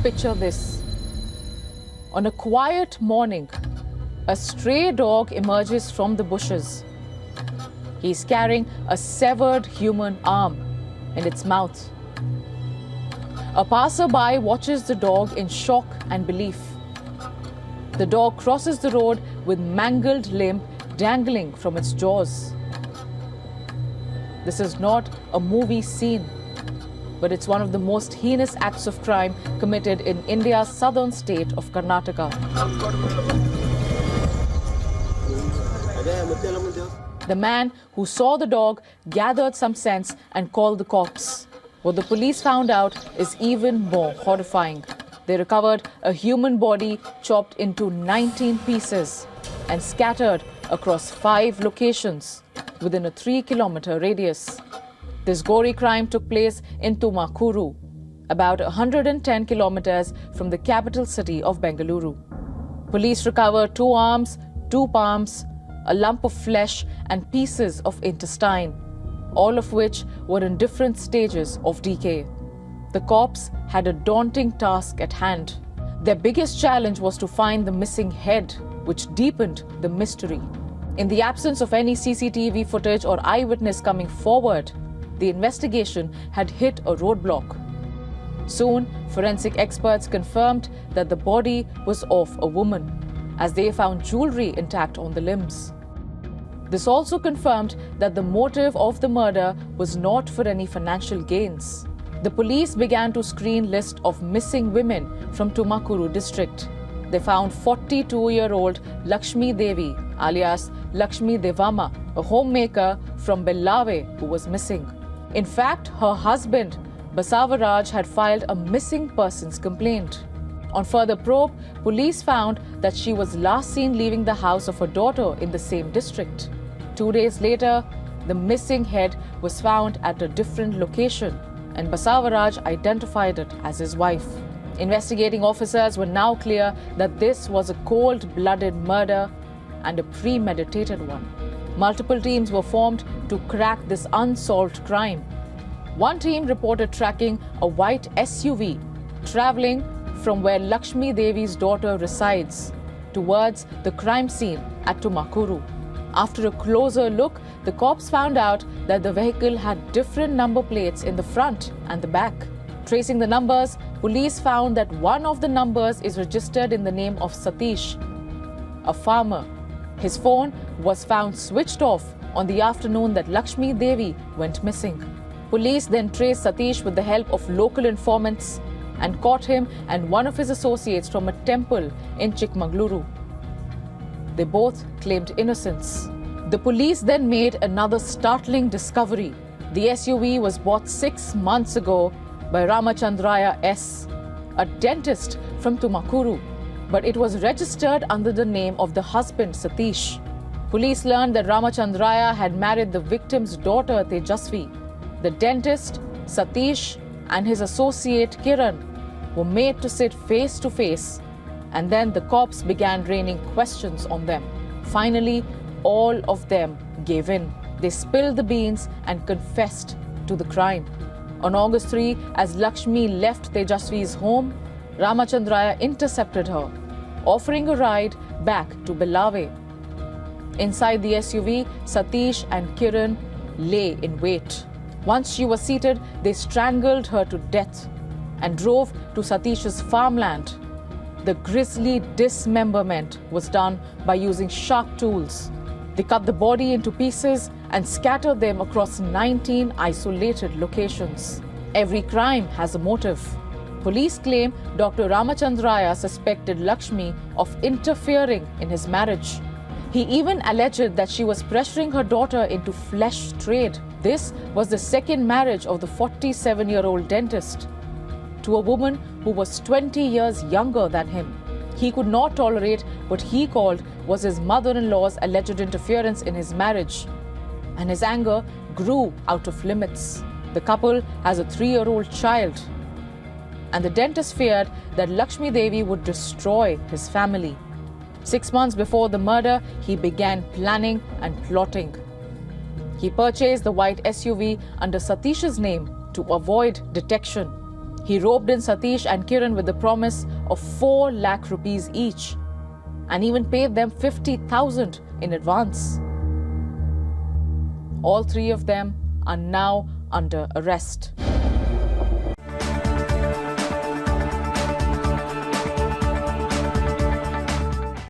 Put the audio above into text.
picture this. On a quiet morning, a stray dog emerges from the bushes. He's carrying a severed human arm in its mouth. A passerby watches the dog in shock and belief. The dog crosses the road with mangled limb dangling from its jaws. This is not a movie scene, but it's one of the most heinous acts of crime committed in India's southern state of Karnataka. The man who saw the dog gathered some sense and called the cops. What the police found out is even more horrifying. They recovered a human body chopped into 19 pieces and scattered across 5 locations within a 3-kilometer radius. This gory crime took place in Tumakuru, about 110 kilometers from the capital city of Bengaluru. Police recovered 2 arms, 2 palms, a lump of flesh and pieces of intestine, all of which were in different stages of decay. The cops had a daunting task at hand. Their biggest challenge was to find the missing head, which deepened the mystery. In the absence of any CCTV footage or eyewitness coming forward, the investigation had hit a roadblock. Soon, forensic experts confirmed that the body was of a woman, as they found jewelry intact on the limbs. This also confirmed that the motive of the murder was not for any financial gains. The police began to screen list of missing women from Tumakuru district. They found 42-year-old Lakshmidevi, alias Lakshmidevamma, a homemaker from Bellave who was missing. In fact, her husband, Basavaraj, had filed a missing persons complaint. On further probe, police found that she was last seen leaving the house of her daughter in the same district. 2 days later, the missing head was found at a different location, and Basavaraj identified it as his wife. Investigating officers were now clear that this was a cold-blooded murder and a premeditated one. Multiple teams were formed to crack this unsolved crime. One team reported tracking a white SUV traveling from where Lakshmi Devi's daughter resides towards the crime scene at Tumakuru. After a closer look, the cops found out that the vehicle had different number plates in the front and the back. Tracing the numbers, police found that one of the numbers is registered in the name of Satish, a farmer. His phone was found switched off on the afternoon that Lakshmi Devi went missing. Police then traced Satish with the help of local informants and caught him and one of his associates from a temple in Chikmagaluru. They both claimed innocence. The police then made another startling discovery. The SUV was bought 6 months ago by Ramachandraya S., a dentist from Tumakuru, but it was registered under the name of the husband Satish. Police learned that Ramachandraya had married the victim's daughter Tejasvi. The dentist, Satish, and his associate Kiran were made to sit face to face, and then the cops began raining questions on them. Finally, all of them gave in. They spilled the beans and confessed to the crime. On August 3, as Lakshmi left Tejasvi's home, Ramachandraya intercepted her, offering a ride back to Bellave. Inside the SUV, Satish and Kiran lay in wait. Once she was seated, they strangled her to death and drove to Satish's farmland. The grisly dismemberment was done by using sharp tools. They cut the body into pieces and scattered them across 19 isolated locations. Every crime has a motive. Police claim Dr. Ramachandraya suspected Lakshmi of interfering in his marriage. He even alleged that she was pressuring her daughter into flesh trade. This was the second marriage of the 47-year-old dentist to a woman who was 20 years younger than him. He could not tolerate what he called was his mother-in-law's alleged interference in his marriage, and his anger grew out of limits. The couple has a 3-year-old child, and the dentist feared that Lakshmi Devi would destroy his family. 6 months before the murder, he began planning and plotting. He purchased the white SUV under Satish's name to avoid detection. He roped in Satish and Kiran with the promise of 4 lakh rupees each and even paid them 50,000 in advance. All 3 of them are now under arrest.